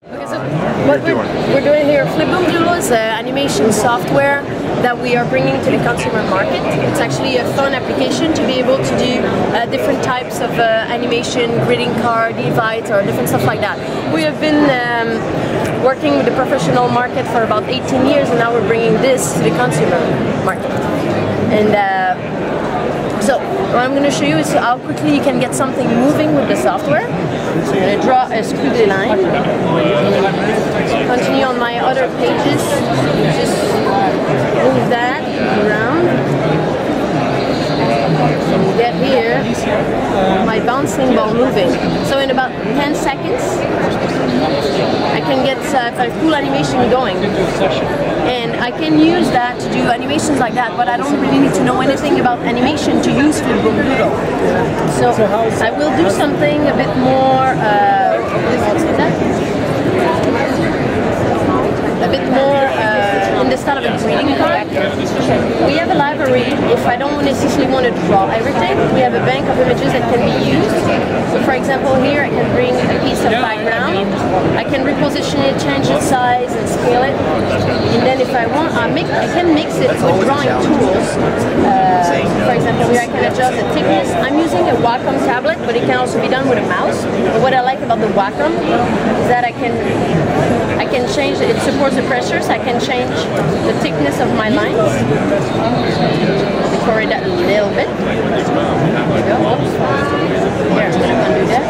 Okay, so what we're doing here, Flip Boom Doodle is animation software that we are bringing to the consumer market. It's actually a fun application to be able to do different types of animation, greeting card, divides, or different stuff like that. We have been working with the professional market for about 18 years, and now we're bringing this to the consumer market. And so what I'm going to show you is how quickly you can get something moving with the software. So I'm going to draw a squiggly line. Continue on my other pages. Just move that around. And get here my bouncing ball moving. So in about 10 seconds, I can get a cool animation going. And I can use that to do animations like that, but I don't really need to know anything about animation to use Flip Boom Doodle. So I will do something a bit more, in the style of a greeting card. We have a library. If I don't necessarily want to draw everything, we have a bank of images that can be used. So for example, here I can bring a piece of background. I can reposition it, change its size, and scale it. And then if I want, I can mix it with drawing tools. For example, here I can adjust the thickness. I'm using a Wacom tablet, but it can also be done with a mouse. But what I like about the Wacom is that I can change, it supports the pressure, so I can change the thickness of my lines. Decorate that a little bit. There we go. Oops. Here, I'm going to undo that.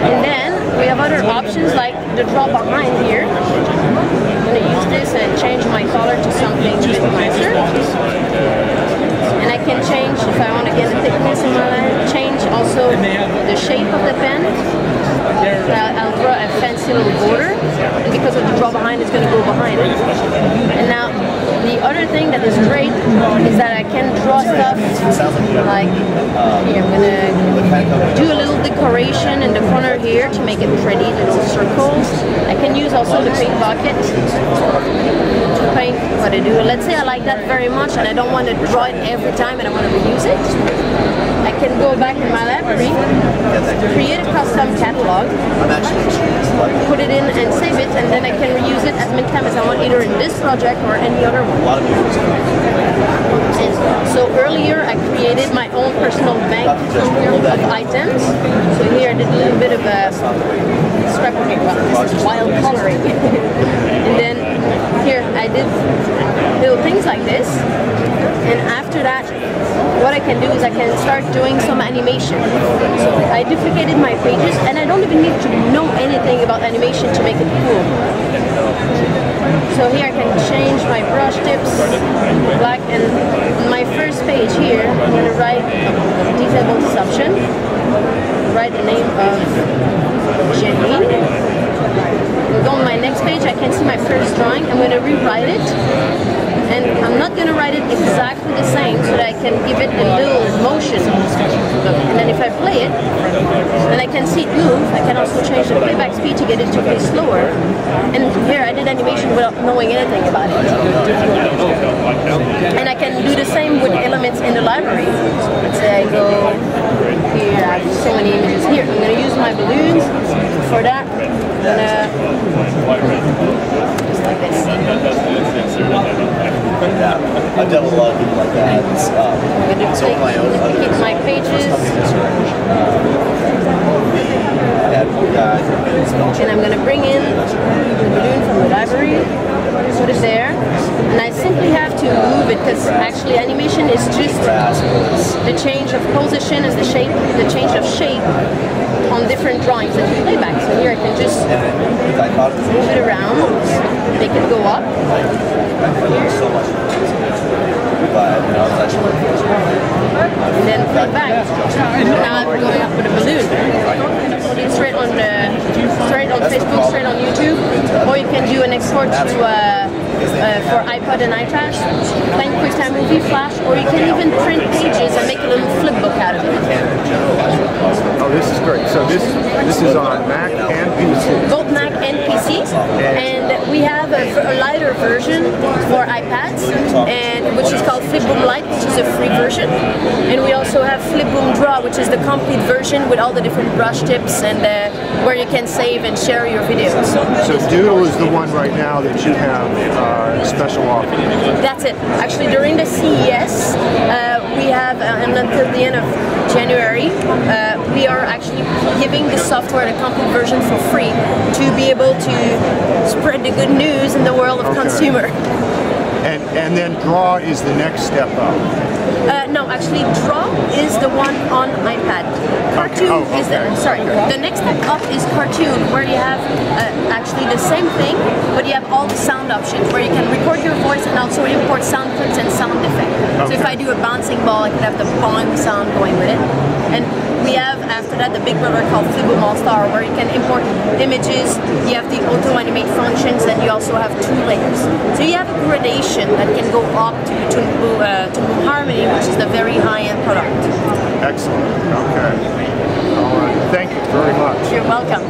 And then we have other options like the draw behind here. I'm going to use this and change my color to something a bit nicer. And I can change, if I want to get the thickness in my line, change also the shape of the pen. I'll draw a fancy little border, and because of the draw behind, it's going to go behind it. And now, the other thing that is great is that I can draw stuff like, here, I'm going to do a little decoration in the corner here to make it pretty, little circles. I can use also the paint bucket to paint what I do. Let's say I like that very much and I don't want to draw it every time and I want to reuse it. I can go back in my library, create a custom catalog, put it in and save it, and then I can reuse it as many times as I want, either in this project or any other one. And so earlier I created my own personal bank of items. So here I did a little bit of a scrapbooking, well, this is wild coloring. And then here I did little things like this. And after that, what I can do is I can start doing some animation. So I duplicated my pages, and I don't even need to know anything about animation to make it cool. So here I can change my brush tips, black, and on my first page here, I'm going to write disable assumption, write the name of Jenny. Go on my next page, I can see my first drawing. I'm going to rewrite it. And I'm not going to write it exactly the same so that I can give it a little motion. And then if I play it, then I can see it move. I can also change the playback speed to get it to play slower. And here I did animation without knowing anything about it. And I can do the same with elements in the library. Let's say I go here, I have so many images here. I'm going to use my balloons. For that, I'm going to just like this. Yeah, I've done a lot of people like that. I'm going to duplicate my pages. And I'm going to bring in the balloon from the library, put it there, and I simply have to move it because actually animation is just the change of position and the change of shape on different drawings that you play back. So here I can just move it around, make it go up. And then play back. Now I'm going up with a balloon. Put it straight on Facebook, straight on YouTube, or you can do an export to for iPod and iPad, plain QuickTime Movie, Flash, or you can even print pages and make a little flip book out of it. Oh, this is great. So this is on Mac and PC. Both Mac and PC, and we have a lighter version for iPads, and which is called Flip Boom Lite, which is a free version. And we also have Flip Boom Draw, which is the complete version with all the different brush tips and where you can save and share your videos. So Doodle is the one right now that you have special offer. That's it. Actually, during the CES, we have, and until the end of January, we are actually giving the software, the complete version, for free to be able to spread the good news in the world of consumer. And then Draw is the next step up. No, actually, Draw is the one on iPad. Cartoon is the next step up is Cartoon, where you have actually the same thing, but you have all the sound options, where you can record your voice and also import sound clips and sound effects. So if I do a bouncing ball, I could have the boing sound going with it. And we have, after that, the big brother called Flip Boom All-Star, where you can import images, you have the auto-animate functions, and you also have 2 layers. So you have a gradation that can go up to Toon Boom Harmony, which is the very high-end product. Excellent. Okay. All right. Thank you very much. You're welcome.